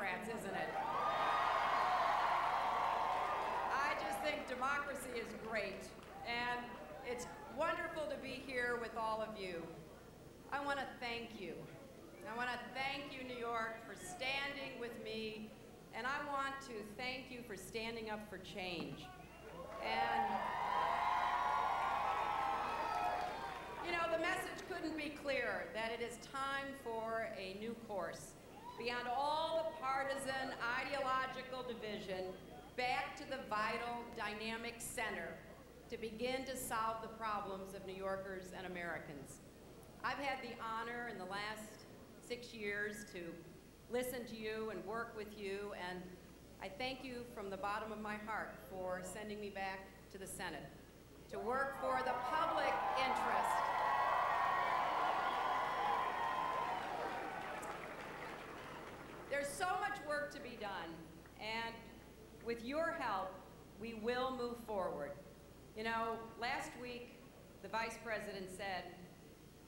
Democrats, isn't it? I just think democracy is great, and it's wonderful to be here with all of you. I want to thank you. I want to thank you, New York, for standing with me, and I want to thank you for standing up for change. And, you know, the message couldn't be clearer that it is time for a new course. Beyond all the partisan, ideological division, back to the vital, dynamic center to begin to solve the problems of New Yorkers and Americans. I've had the honor in the last 6 years to listen to you and work with you, and I thank you from the bottom of my heart for sending me back to the Senate to work for the public interest. There's so much work to be done, and with your help, we will move forward. You know, last week, the Vice President said,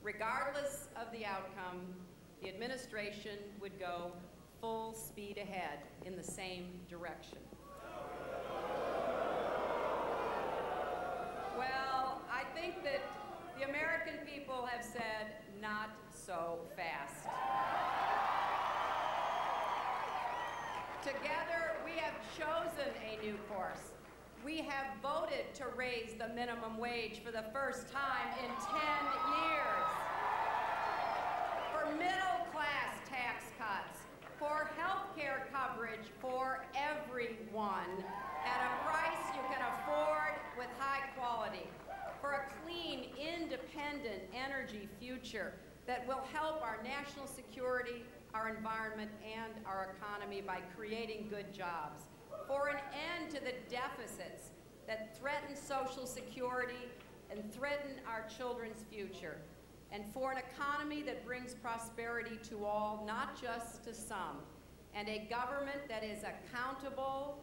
regardless of the outcome, the administration would go full speed ahead in the same direction. Well, I think that the American people have said, not so fast. Together, we have chosen a new course. We have voted to raise the minimum wage for the first time in 10 years. For middle-class tax cuts, for health care coverage for everyone at a price you can afford with high quality, for a clean, independent energy future that will help our national security, our environment, and our economy by creating good jobs, for an end to the deficits that threaten Social Security and threaten our children's future, and for an economy that brings prosperity to all, not just to some, and a government that is accountable,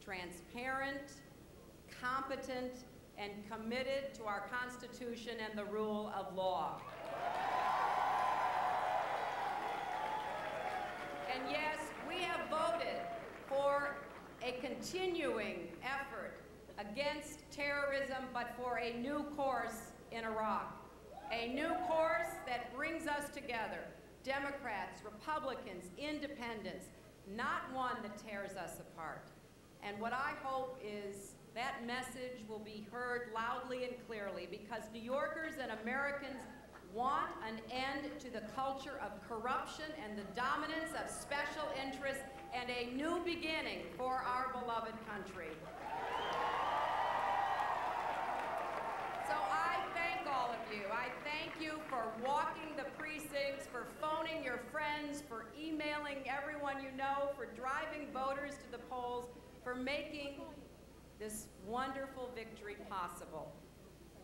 transparent, competent, and committed to our Constitution and the rule of law. And yes, we have voted for a continuing effort against terrorism, but for a new course in Iraq. A new course that brings us together, Democrats, Republicans, independents, not one that tears us apart. And what I hope is that message will be heard loudly and clearly, because New Yorkers and Americans want an end to the culture of corruption and the dominance of special interests, and a new beginning for our beloved country. So I thank all of you. I thank you for walking the precincts, for phoning your friends, for emailing everyone you know, for driving voters to the polls, for making this wonderful victory possible.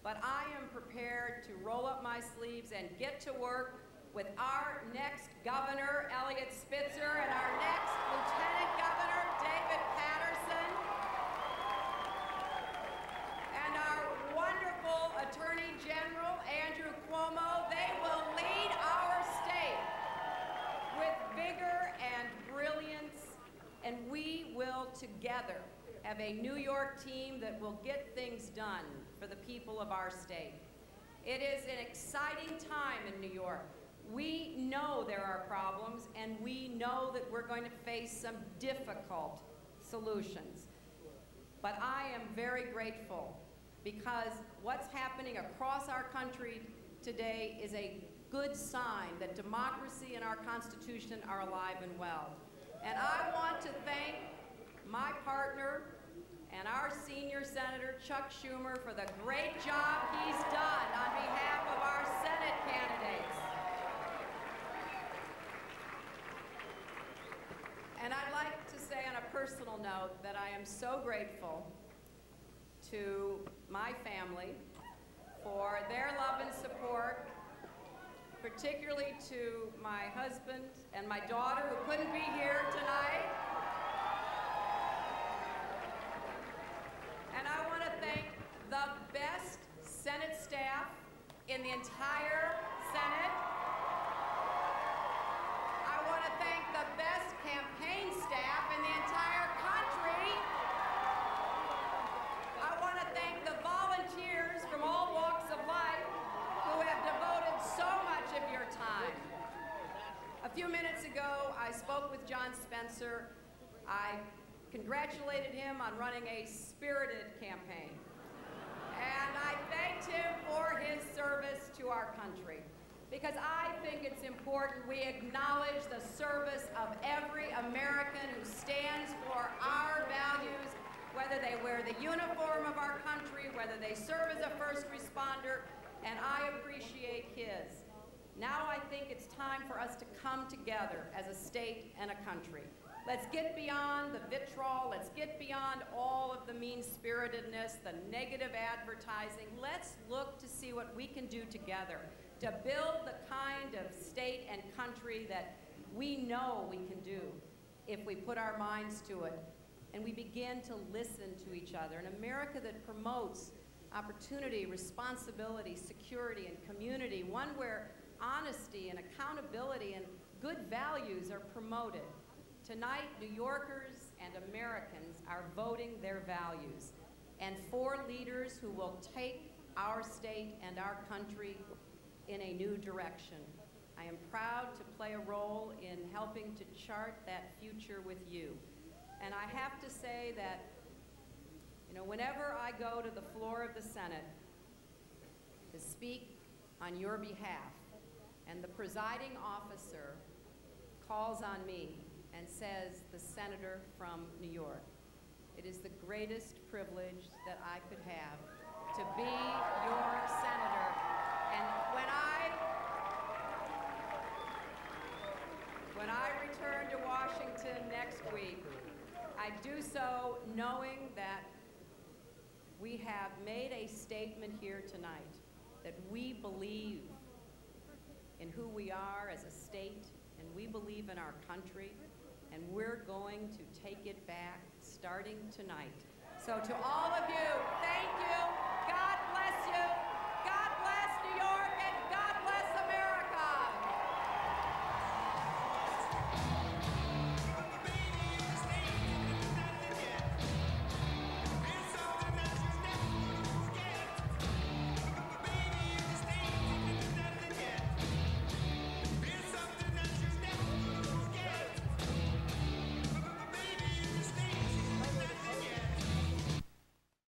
But I am prepared to roll up my sleeves and get to work with our next governor, Eliot Spitzer, and our next lieutenant governor, David Patterson, and our wonderful Attorney General, Andrew Cuomo. They will lead our state with vigor and brilliance, and we will together have a New York team that will get things done for the people of our state. It is an exciting time in New York. We know there are problems, and we know that we're going to face some difficult solutions. But I am very grateful, because what's happening across our country today is a good sign that democracy and our Constitution are alive and well. And I want to thank my partner and our senior Senator, Chuck Schumer, for the great job he's done on behalf of our Senate candidates. And I'd like to say on a personal note that I am so grateful to my family for their love and support, particularly to my husband and my daughter, who couldn't be here tonight. And I want to thank the best Senate staff in the entire Senate. I want to thank the best campaign few minutes ago, I spoke with John Spencer. I congratulated him on running a spirited campaign. And I thanked him for his service to our country, because I think it's important we acknowledge the service of every American who stands for our values, whether they wear the uniform of our country, whether they serve as a first responder, and I appreciate his. Now I think it's time for us to come together as a state and a country. Let's get beyond the vitriol. Let's get beyond all of the mean-spiritedness, the negative advertising. Let's look to see what we can do together to build the kind of state and country that we know we can do if we put our minds to it and we begin to listen to each other. An America that promotes opportunity, responsibility, security, and community, one where honesty and accountability and good values are promoted. Tonight, New Yorkers and Americans are voting their values, and for leaders who will take our state and our country in a new direction. I am proud to play a role in helping to chart that future with you. And I have to say that, whenever I go to the floor of the Senate to speak on your behalf, and the presiding officer calls on me and says, the senator from New York, it is the greatest privilege that I could have to be your senator. And when I return to Washington next week, I do so knowing that we have made a statement here tonight that we believe in who we are as a state, and we believe in our country, and we're going to take it back starting tonight. So to all of you, thank you.